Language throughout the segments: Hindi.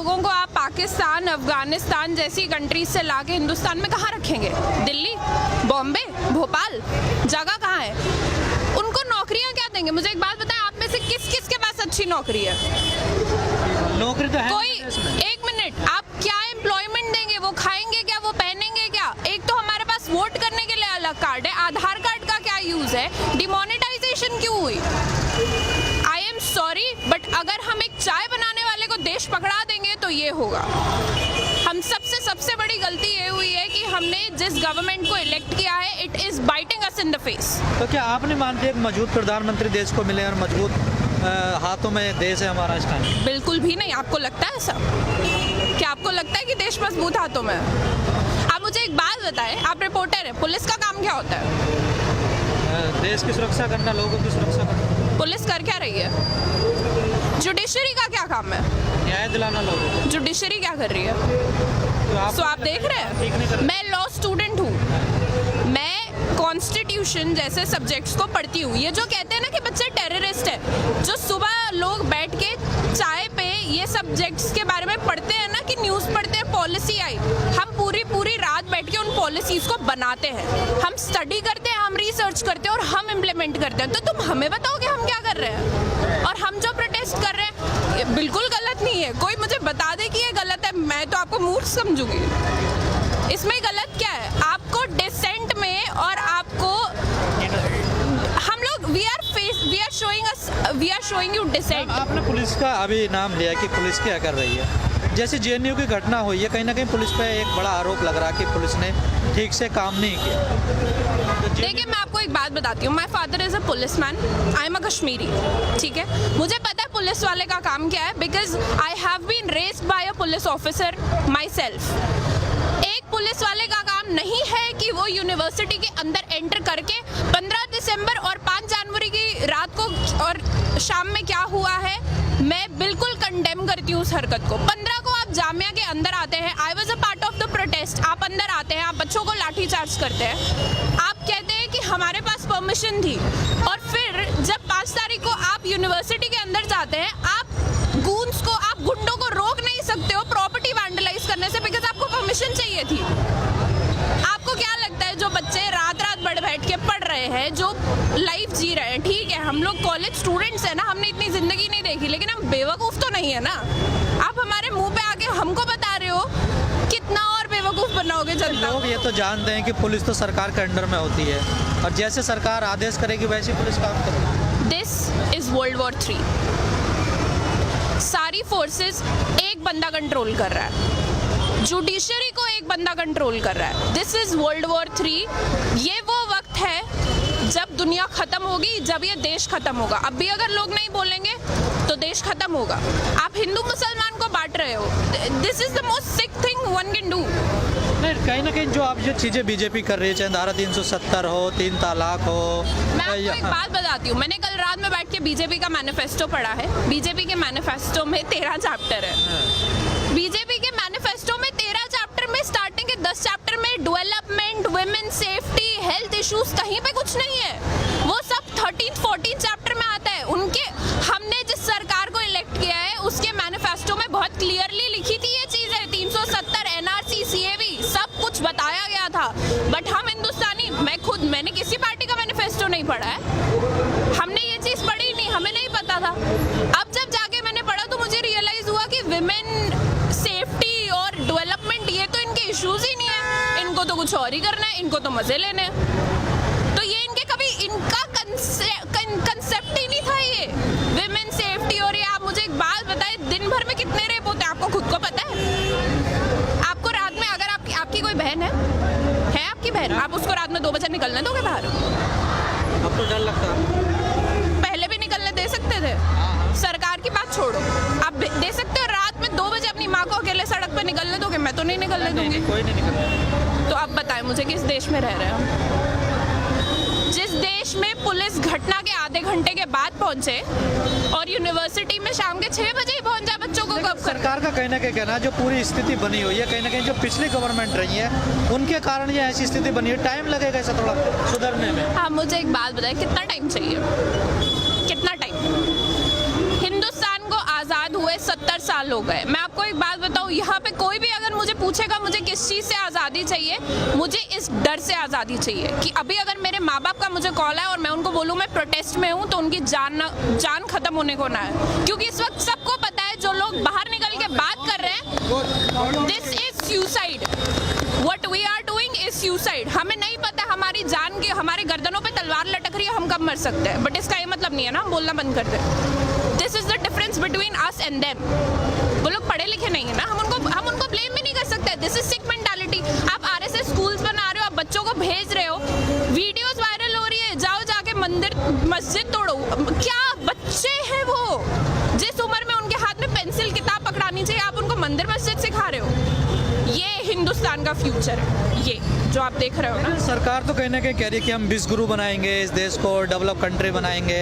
लोगों को आप पाकिस्तान, अफगानिस्तान जैसी कंट्रीज से लाके हिंदुस्तान में कहाँ रखेंगे? दिल्ली, बॉम्बे, भोपाल, जगह कहाँ है? उनको नौकरियाँ क्या देंगे? मुझे एक बात बताएं, आप में से किस किस के पास अच्छी नौकरी है? नौकरी तो है कोई एक मिनट, आप क्या एम्प्लॉयमेंट देंगे? वो खाएंगे क्या? वो पहनेंगे क्या? एक तो हमारे पास वोट करने के लिए अलग कार्ड है, आधार कार्ड का क्या यूज है? डिमोनेटाइजेशन क्यों हुई? आई एम सॉरी, बट अगर हम एक चाय बनाने वाले को देश पकड़ा देंगे तो ये होगा। हम सबसे बड़ी गलती ये हुई है कि हमने जिस गवर्नमेंट को इलेक्ट किया है, it is biting us in the face. तो क्या आप नहीं मानते एक मजबूत प्रधानमंत्री देश को मिले और मजबूत हाथों में देश है हमारा इस टाइम? बिल्कुल भी नहीं। आपको लगता है ऐसा? क्या आपको लगता है कि देश मजबूत हाथों में है? आप मुझे एक बात बताएं, आप रिपोर्टर हैं, पुलिस का काम क्या होता है? देश की सुरक्षा करना, लोगों की सुरक्षा करना। पुलिस कर क्या रही है? जुडिशरी का क्या काम है? न्याय दिलाना लोगों को। जुडिशरी क्या कर रही है? तो आप देख रहे हैं, मैं लॉ स्टूडेंट हूँ, मैं कॉन्स्टिट्यूशन जैसे सब्जेक्ट्स को पढ़ती हूँ। ये जो कहते हैं ना कि बच्चे टेररिस्ट है, जो सुबह लोग बैठ के चाय पे ये सब्जेक्ट्स के बारे में पढ़ते हैं ना, कि न्यूज़ पढ़ते हैं, पॉलिसी आई, हम पूरी रात बैठ के उन पॉलिसीज को बनाते हैं, हम स्टडी करते हैं, हम रिसर्च करते हैं और हम इम्प्लीमेंट करते हैं। तो तुम हमें बताओ कि हम क्या कर रहे हैं? और हम जो प्रोटेस्ट कर रहे हैं ये बिल्कुल गलत नहीं है। कोई मुझे बता दे कि ये गलत है, मैं तो आपको मूर्ख समझूंगी। इसमें गलत क्या है? आपको डिसेंट में और आपको हम लोग we are showing you decent. आपने पुलिस का अभी नाम लिया कि पुलिस क्या कर रही है। जैसे जेएनयू की घटना हुई है, कहीं ना कहीं पुलिस पे एक बड़ा आरोप लग रहा है कि पुलिस ने ठीक से काम नहीं किया। तो देखिए, मैं आपको एक बात बताती हूँ, my father is a police man, I am a Kashmiri, ठीक है? मुझे पता है पुलिस वाले का काम क्या है, because I have been raised by a police officer myself. एक पुलिस वाले का काम नहीं है कि वो यूनिवर्सिटी के अंदर एंटर करके 15 दिसंबर और 5 जनवरी की रात को और शाम में क्या हुआ है, मैं बिल्कुल कंडेम करती हूँ उस हरकत को। 15 को आप जामिया के अंदर आते हैं, I was a part of the protest, आप अंदर आते हैं, आप बच्चों को लाठी चार्ज करते हैं, आप कहते हैं कि हमारे पास परमिशन थी, और फिर जब 5 तारीख को आप यूनिवर्सिटी के अंदर जाते हैं, आप गूंस को, आप गुंडों को रोक नहीं सकते हो प्रॉपर्टी वैंडलाइज करने से, बिकॉज आपको परमिशन चाहिए थी। आपको क्या लगता है जो बच्चे रात बैठ के पढ़ रहे हैं, जो लाइफ जी रहे हैं, ठीक है, हम लोग कॉलेज स्टूडेंट्स हैं ना, हमने इतनी जिंदगी नहीं देखी, लेकिन हम बेवकूफ़ तो नहीं है ना। आप हमारे मुंह पे आके हमको बता रहे हो, कितना और बेवकूफ़ बनाओगे जनता? लोग ये तो जानते हैं कि पुलिस तो सरकार के अंडर में होती है, और जैसे सरकार आदेश करेगी वैसे पुलिस काम करेगी। This is world war 3। सारी फोर्सेस एक बंदा कंट्रोल कर रहा है, जुडिशरी को एक बंदा कंट्रोल कर रहा है। This is world war 3। ये वो वक्त है जब दुनिया खत्म होगी, जब ये देश खत्म होगा। अब भी अगर लोग नहीं बोलेंगे तो देश खत्म होगा। आप हिंदू मुसलमान को बांट रहे हो। This is the most sick thing one can do. नहीं, कहीं ना कहीं जो आप जो चीज़ें बीजेपी कर रही है, चाहे धारा 370 हो, 3 तलाक हो। मैं आपको एक बात बताती हूँ, मैंने कल रात में बैठ के बीजेपी का मैनिफेस्टो पढ़ा है। बीजेपी के मैनिफेस्टो में 13 चैप्टर है। बीजेपी के मैनिफेस्टो में 13 चैप्टर में स्टार्टिंग के 10 चैप्टर में development, women safety, health issues कहीं पे कुछ नहीं है। वो सब 13-14 चैप्टर में आता है। उनके, हमने जिस सरकार को इलेक्ट किया है उसके मैनिफेस्टो में बहुत क्लियरली लिखी थी ये चीज़ें, 370, एनआरसी, सीएबी, सब कुछ बताया गया था। बट हम हिंदुस्तानी, मैंने किसी पार्टी का मैनिफेस्टो नहीं पढ़ा है, हमने ये चीज़ पढ़ी नहीं, हमें नहीं पता था। अब जब जाके मैंने पढ़ा तो मुझे रियलाइज हुआ कि विमेन सेफ्टी और डेवलपमेंट ये तो इनके इश्यूज ही नहीं है, इनको तो कुछ और ही करना है, इनको तो मजे लेने हैं। तो ये इनके कभी इनका कंसेप्ट ही नहीं था ये विमेन सेफ्टी। और ये आप मुझे एक बात बताएं, दिन भर में कितने रेप होते हैं आपको खुद को पता है? आपको रात में, अगर आपकी कोई बहन है आपकी बहन, आप उसको रात में 2 बजे निकलने दोगे बाहर? अब तो डर लगता है। पहले भी निकलने दे सकते थे। सरकार की बात छोड़ो, आप दे सकते हो रात में 2 बजे अपनी माँ को अकेले सड़क पे निकलने दोगे? मैं तो नहीं निकलने दूंगी। कोई नहीं निकलता। तो अब बताएं मुझे, किस देश में रह रहे हैं? जिस देश में पुलिस घटना के आधे घंटे के बाद पहुंचे और यूनिवर्सिटी में शाम के 6 बजे ही पहुंच जाए बच्चों को, कब? सरकार का कहीं ना कहीं कहना, जो पूरी स्थिति बनी हुई है, कहीं ना कहीं जो पिछली गवर्नमेंट रही है उनके कारण ये ऐसी स्थिति बनी है। टाइम लगेगा इसे थोड़ा सुधरने में। हाँ, मुझे एक बात बताएं, कितना टाइम चाहिए? कितना टाइम? हिंदुस्तान को आज़ाद हुए हुए 70 साल हो गए। मैं आपको एक बात बताऊं, यहाँ पे कोई भी अगर मुझे पूछेगा मुझे किस चीज़ से आज़ादी चाहिए, मुझे इस डर से आज़ादी चाहिए कि अभी अगर मेरे माँ बाप का मुझे कॉल है और मैं उनको बोलूँ मैं प्रोटेस्ट में हूँ, तो उनकी जान खत्म होने को ना है। क्योंकि इस वक्त सबको पता है जो लोग बाहर निकल के बात कर रहे हैं, this is suicide. What we are doing is suicide। हमें नहीं पता हमारी जान की, हमारे गर्दनों पे तलवार लटक रही है, हम कब मर सकते हैं, बट इसका ये मतलब नहीं है ना हम बोलना बंद कर दें। This is the difference between us and them. वो लोग पढ़े लिखे नहीं है ना, हम उनको ब्लेम भी नहीं कर सकते। This is sick mentality. आप RSS स्कूल्स बना रहे हो, आप बच्चों को भेज रहे हो, वीडियोस वायरल हो रही है, जाओ जाके मंदिर मस्जिद तोड़ो। क्या बच्चे हैं वो, जिस उम्र में उनके हाथ में पेंसिल किताब पकड़ानी चाहिए, आप उनको मंदिर मस्जिद सिखा रहे हो। ये हिंदुस्तान का फ्यूचर है, ये जो आप देख रहे हो ना। सरकार तो कहीं ना कहीं कह रही है कि हम विश्वगुरु बनाएंगे, इस देश को डेवलप कंट्री बनाएंगे,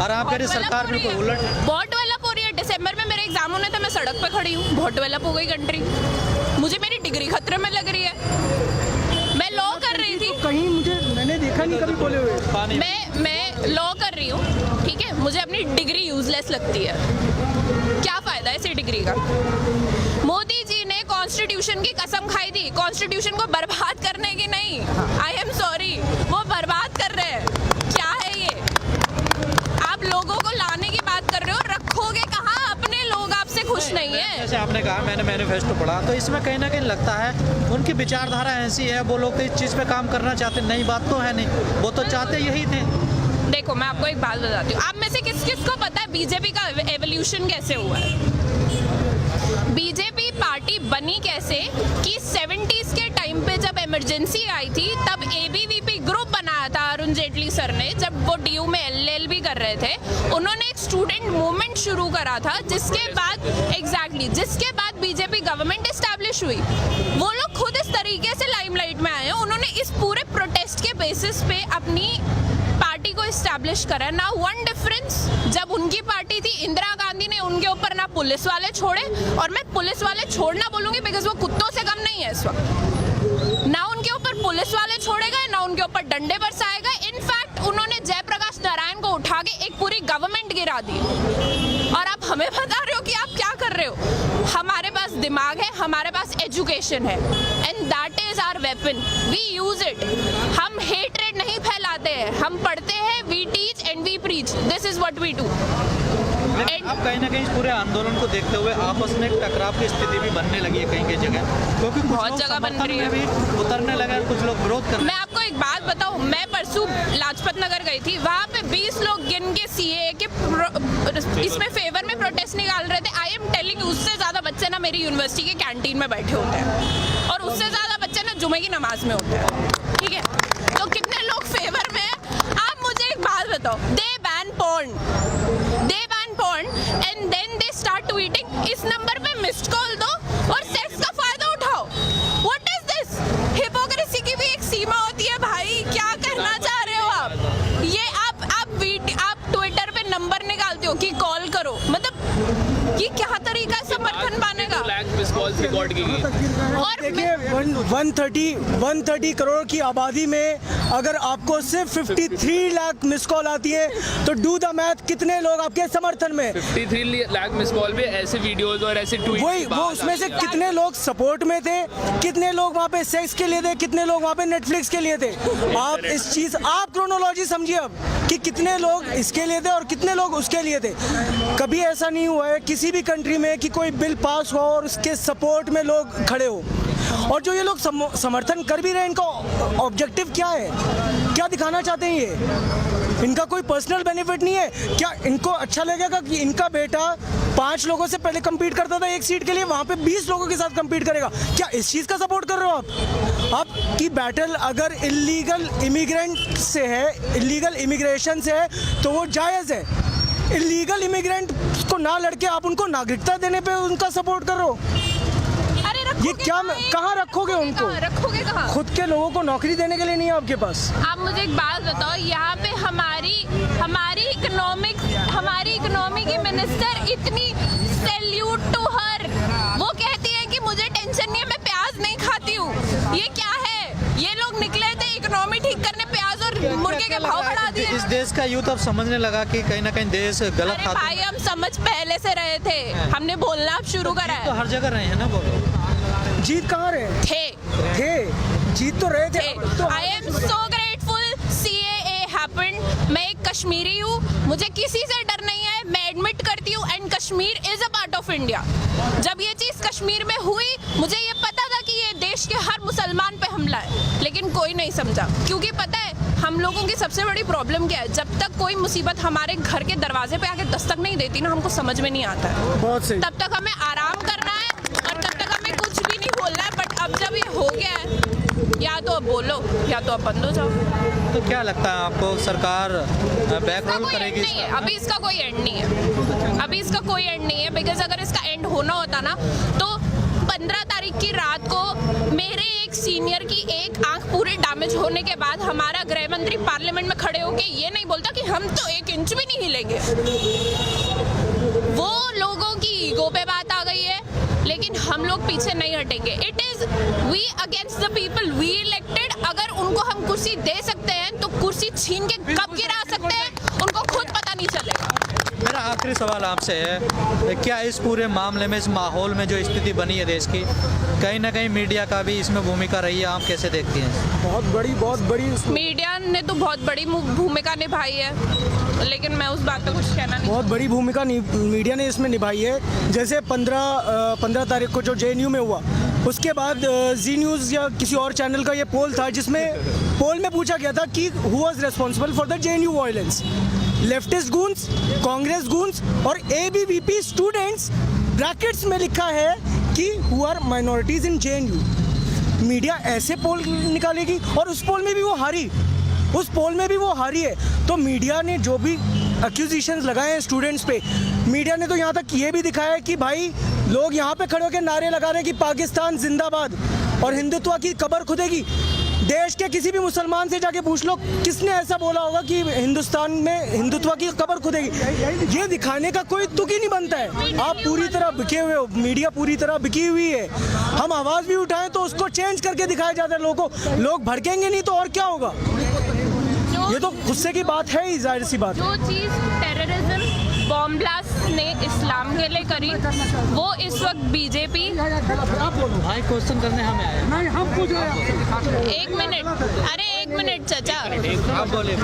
और आप कह रही सरकार बिल्कुल उलट है। बहुत डेवलप हो रही है। दिसंबर में मेरे एग्जाम होने थे, मैं सड़क पे खड़ी हूँ, बहुत डेवलप हो गई कंट्री। मुझे मेरी डिग्री खतरे में लग रही है। मैं लॉ कर रही थी, कहीं मैंने देखा नहीं कभी बोले हुए। मैं लॉ कर रही हूँ, ठीक है, मुझे अपनी डिग्री यूजलेस लगती है। क्या फायदा है इसी डिग्री का। मोदी जी ने कॉन्स्टिट्यूशन की कसम खाई थी, कॉन्स्टिट्यूशन को बर्बाद करने की नहीं। आई एम सॉरी, वो बर्बाद कर रहे हैं। क्या है ये, आप लोगों को लाने की बात कर रहे हो, रखोगे कहाँ? अपने लोग आपसे खुश नहीं है। जैसे आपने कहा मैंने मैनिफेस्टो पढ़ा, तो इसमें कहीं ना कहीं लगता है उनकी विचारधारा ऐसी है, वो लोग तो इस चीज़ पे काम करना चाहते, नई बात तो है नहीं, वो तो चाहते यही थे। देखो मैं आपको एक बात बताती हूँ, आप में से किस किस को पता है बीजेपी का एवोल्यूशन कैसे हुआ है? बीजेपी पार्टी बनी कैसे कि 70s के टाइम पे जब इमरजेंसी आई थी, तब ABVP ग्रुप बनाया था अरुण जेटली सर ने, जब वो DU में LLB कर रहे थे। उन्होंने एक स्टूडेंट मूवमेंट शुरू करा था, जिसके बाद बीजेपी गवर्नमेंट एस्टैब्लिश हुई। वो लोग खुद इस तरीके से लाइमलाइट में आए हैं, उन्होंने इस पूरे प्रोटेस्ट के बेसिस पे अपनी पार्टी को एस्टैब्लिश करा। ना वन डिफरेंस, जब उनकी पार्टी थी इंदिरा गांधी ने उनके ऊपर ना पुलिस वाले छोड़े, और मैं पुलिस वाले छोड़ना बोलूंगी बिकॉज वो कुत्तों से कम नहीं है इस वक्त। ना उनके ऊपर पुलिस वाले छोड़े गए, ना उनके ऊपर डंडे बरसाए गए। इनफैक्ट उन्होंने जयप्रकाश नारायण को उठा के एक पूरी गवर्नमेंट गिरा दी। और आप हमें बता रहे हो कि आप क्या कर रहे हो? हमारे पास दिमाग है, हमारे पास एजुकेशन है, and that is our weapon, we use it. हम हेट्रेड नहीं फैलाते हैं, हम पढ़ते हैं, we teach and we preach, this is what we do. अब कहीं ना कहीं इस पूरे आंदोलन को देखते हुए आपस में एक टकराव की स्थिति भी बनने लगी है कहीं जगह, क्योंकि कुछ बहुत लोग जगह बन समर्थन रही है। में भी उतरने लगे, कुछ लोग विरोध कर। मैं आपको एक बात बताऊं, मैं परसों लाजपत नगर गई थी, वहाँ पे 20 लोग गिन के CAA के इसमें फेवर में प्रोटेस्ट निकाल रहे थे। आई एम टेलिंग, उससे ज्यादा बच्चे ना मेरी यूनिवर्सिटी के कैंटीन में बैठे होते हैं, और उससे ज्यादा बच्चे ना जुमे की नमाज में होते हैं, ठीक है? तो कितने लोग फेवर में हैं? आप मुझे एक बात बताओ, they ban porn and then they start tweeting, इस नंबर पे मिस्ड कॉल दो और सेक्स का फायदा उठाओ। What is this? हिपोक्रेसी की भी एक सीमा होती है भाई, क्या कहना चाह रहे हो आप? ये आप ट्विटर पे नंबर निकालते हो कि कॉल करो, मतलब ये क्या तरीका है समर्थन पाने का? रिकॉर्ड की गई। और देखिए 130 करोड़ की आबादी में अगर आपको सिर्फ 53 लाख मिस कॉल आती है, तो डू द मैथ, कितने लोग आपके समर्थन में? 53 लाख मिस कॉल पे ऐसे वीडियोस और ऐसे ट्वीट, वही वो उसमें से कितने लोग सपोर्ट में थे, कितने लोग वहाँ पे सेक्स के लिए थे, कितने लोग वहाँ पे नेटफ्लिक्स के लिए थे। आप इस चीज, आप क्रोनोलॉजी समझिए अब कि कितने लोग इसके लिए थे और कितने लोग उसके लिए थे। कभी ऐसा नहीं हुआ है किसी भी कंट्री में कि कोई बिल पास हुआ और उसके सपोर्ट में लोग खड़े हो। और जो ये लोग समर्थन कर भी रहे हैं, इनका ऑब्जेक्टिव क्या है, क्या दिखाना चाहते हैं ये? इनका कोई पर्सनल बेनिफिट नहीं है क्या? इनको अच्छा लगेगा कि इनका बेटा 5 लोगों से पहले compete करता था एक सीट के लिए, वहाँ पे 20 लोगों के साथ compete करेगा? क्या इस चीज़ का सपोर्ट कर रहे हो आप? आपकी बैटल अगर इलीगल इमिग्रेंट से है, इलीगल इमिग्रेशन से है, तो वो जायज़ है। इलीगल इमिग्रेंट को ना लड़के आप उनको नागरिकता देने पे उनका सपोर्ट कर रहे हो? अरे रखोगे ये क्या, कहाँ रखोगे उनको? रखोगे कहाँ? खुद के लोगों को नौकरी देने के लिए नहीं है आपके पास। आप मुझे एक बात बताओ, यहाँ पे हमारी इकोनॉमी की मिनिस्टर इतनी, सैल्यूट टू हर, वो कहती है कि मुझे टेंशन नहीं है, मैं प्याज नहीं खाती हूँ। ये क्या है? ये लोग निकले थे इकोनॉमी ठीक करने, प्याज और मुर्गे के भाव बढ़ा दिया। इस देश का यूथ अब समझने लगा कि कहीं ना कहीं देश गलत अरे हाथ भाई हम समझ पहले से रहे थे, हमने बोलना अब शुरू करा तो है। हर जगह रहे हैं ना बोलो। जीत कहाँ रहे थे जीत तो रहे थे तो I am so grateful CAA happened. मैं एक कश्मीरी हूँ, मुझे किसी से डर नहीं है, मैं एडमिट करती हूँ and Kashmir is a part of India. जब ये चीज़ कश्मीर में हुई मुझे ये पता था कि ये देश के हर मुसलमान पे हमला है, लेकिन कोई नहीं समझा। क्योंकि पता है हम लोगों की सबसे बड़ी प्रॉब्लम क्या है, जब तक कोई मुसीबत हमारे घर के दरवाजे पे आके दस्तक नहीं देती ना, हमको समझ में नहीं आता है। बहुत सही। तब तक हमें आराम करना है और तब तक हमें कुछ भी नहीं बोलना है। बट अब जब ये हो गया है, या तो अब बोलो या तो अब बंद हो जाओ। तो क्या लगता है आपको, सरकार बैक इसका रोल कोई एंड करेगी? नहीं है, अभी इसका कोई एंड नहीं है, अभी इसका कोई एंड नहीं है। बिकॉज अगर इसका एंड होना होता ना तो 15 तारीख की रात को मेरे एक सीनियर की एक आंख पूरी डैमेज होने के बाद हमारा गृह मंत्री पार्लियामेंट में खड़े होके ये नहीं बोलता कि हम तो 1 इंच भी नहीं हिलेंगे। वो लोगों की ईगो पे बात आ गई है, लेकिन हम लोग पीछे नहीं हटेंगे। It is we against the people, we elected. अगर उनको हम कुर्सी दे सकते हैं तो कुर्सी छीन के कब गिरा सकते हैं उनको खुद पता नहीं चलेगा। मेरा आखिरी सवाल आपसे है, क्या इस पूरे मामले में, इस माहौल में जो स्थिति बनी है देश की, कहीं ना कहीं मीडिया का भी इसमें भूमिका रही है? आप कैसे देखती हैं? बहुत बड़ी मीडिया ने तो बहुत बड़ी भूमिका निभाई है, लेकिन मैं उस बात पे कुछ कहना नहीं। बहुत बड़ी भूमिका मीडिया ने इसमें निभाई है। जैसे 15 तारीख को जो JNU में हुआ, उसके बाद जी न्यूज़ या किसी और चैनल का ये पोल था, जिसमें पोल में पूछा गया था कि who was responsible for the JNU violence, leftist goons, Congress goons और ABVP स्टूडेंट्स। ब्रैकेट्स में लिखा है कि who are minorities in JNU। Media ऐसे पोल निकालेगी और उस पोल में भी वो हारी, उस पोल में भी वो हारी है। तो मीडिया ने जो भी एक्यूजिशंस लगाए हैं स्टूडेंट्स पे, मीडिया ने तो यहाँ तक ये भी दिखाया है कि भाई लोग यहाँ पे खड़े होकर नारे लगा रहे हैं कि पाकिस्तान जिंदाबाद और हिंदुत्व की कब्र खुदेगी। देश के किसी भी मुसलमान से जाके पूछ लो किसने ऐसा बोला होगा कि हिंदुस्तान में हिंदुत्व की कब्र खुदेगी। ये दिखाने का कोई तुक ही नहीं बनता है। आप पूरी तरह बिके हुए हो, मीडिया पूरी तरह बिकी हुई है। हम आवाज़ भी उठाएं तो उसको चेंज करके दिखाया जाता है लोगों को। लोग भड़केंगे नहीं तो और क्या होगा? ये तो गुस्से की बात है ही, जाहिर सी बात। जो चीज़ टेररिज्म बॉम्ब ब्लास्ट ने इस्लाम के लिए करी, वो इस वक्त बीजेपी। भाई क्वेश्चन करने हमें आए। नहीं, हम पूछ रहे हैं। एक मिनट, अरे एक मिनट चाचा, आप बोले।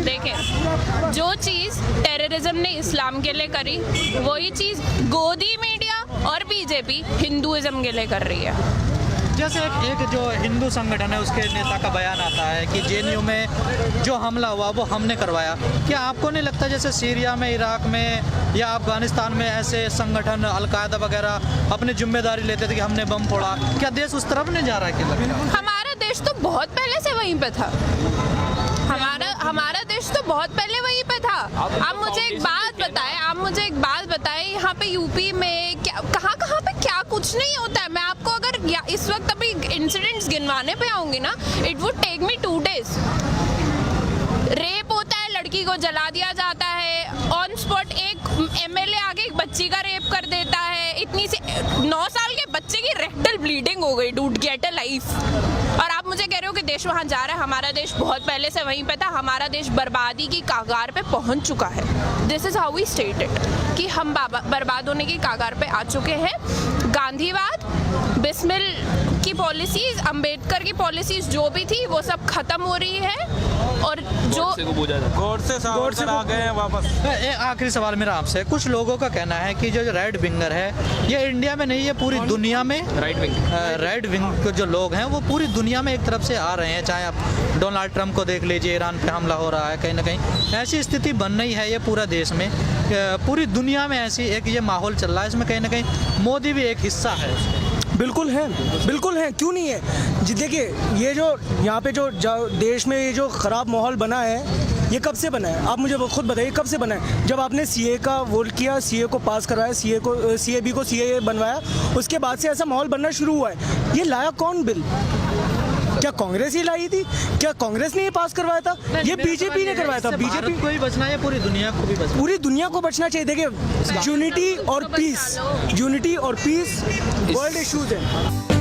देखें जो चीज़ टेररिज्म ने इस्लाम के लिए करी, वही चीज़ गोदी मीडिया और बीजेपी हिंदुइज्म के लिए कर रही है। जैसे एक जो हिंदू संगठन है उसके नेता का बयान आता है कि JNU में जो हमला हुआ वो हमने करवाया। क्या आपको नहीं लगता जैसे सीरिया में, इराक में या अफगानिस्तान में ऐसे संगठन अलकायदा वगैरह अपनी जिम्मेदारी लेते थे कि हमने बम फोड़ा? क्या देश उस तरफ नहीं जा रहा है? क्या हमारा देश तो बहुत पहले से वहीं पे था। हमारा देश तो बहुत पहले वहीं पे था। आप मुझे एक बात बताएं, यहाँ पे यूपी में क्या कहाँ पे क्या कुछ नहीं होता है। मैं आपको अगर इस वक्त अभी इंसिडेंट्स गिनवाने पे आऊंगी ना, it would take me 2 days। Rape होता है, लड़की को जला दिया जाता है ऑन स्पॉट। एक MLA आगे एक बच्ची का रेप कर देता है। इतनी सी 9 साल के बच्चे की रेक्टल ब्लीडिंग हो गई। Dude get a life. और आप मुझे कह रहे हो कि देश वहाँ जा रहा है? हमारा देश बहुत पहले से वहीं पे था। हमारा देश बर्बादी की कागार पे पहुँच चुका है। This is how we stated कि हम बर्बाद होने की कागार पे आ चुके हैं। गांधीवाद, बिस्मिल की पॉलिसीज, अंबेडकर की पॉलिसीज जो भी थी वो सब खत्म हो रही है। और जो गौर से आ गए हैं वापस। आखिरी सवाल मेरा आपसे, कुछ लोगों का कहना है कि जो राइट विंगर है ये इंडिया में नहीं, ये पूरी दुनिया में राइट विंग जो लोग हैं वो पूरी दुनिया में एक तरफ से आ रहे हैं। चाहे आप डोनाल्ड ट्रंप को देख लीजिए, ईरान पे हमला हो रहा है, कहीं ना कहीं ऐसी स्थिति बन रही है ये पूरा देश में, पूरी दुनिया में ऐसी एक ये माहौल चल रहा है। इसमें कहीं ना कहीं मोदी भी एक हिस्सा है। बिल्कुल है, क्यों नहीं है जी। देखिए ये जो यहाँ पे जो देश में ये जो ख़राब माहौल बना है, ये कब से बना है? आप मुझे खुद बताइए कब से बना है? जब आपने CA का वोट किया, CA को पास कराया, CAB को CA बनवाया, उसके बाद से ऐसा माहौल बनना शुरू हुआ है। ये लाया कौन बिल? क्या कांग्रेस ही लाई थी? क्या कांग्रेस ने ये पास करवाया था? ये बीजेपी ने करवाया था। बीजेपी को ही बचना है, पूरी दुनिया को भी बचना, पूरी दुनिया को बचना चाहिए। देखिए यूनिटी और पीस वर्ल्ड इश्यूज हैं।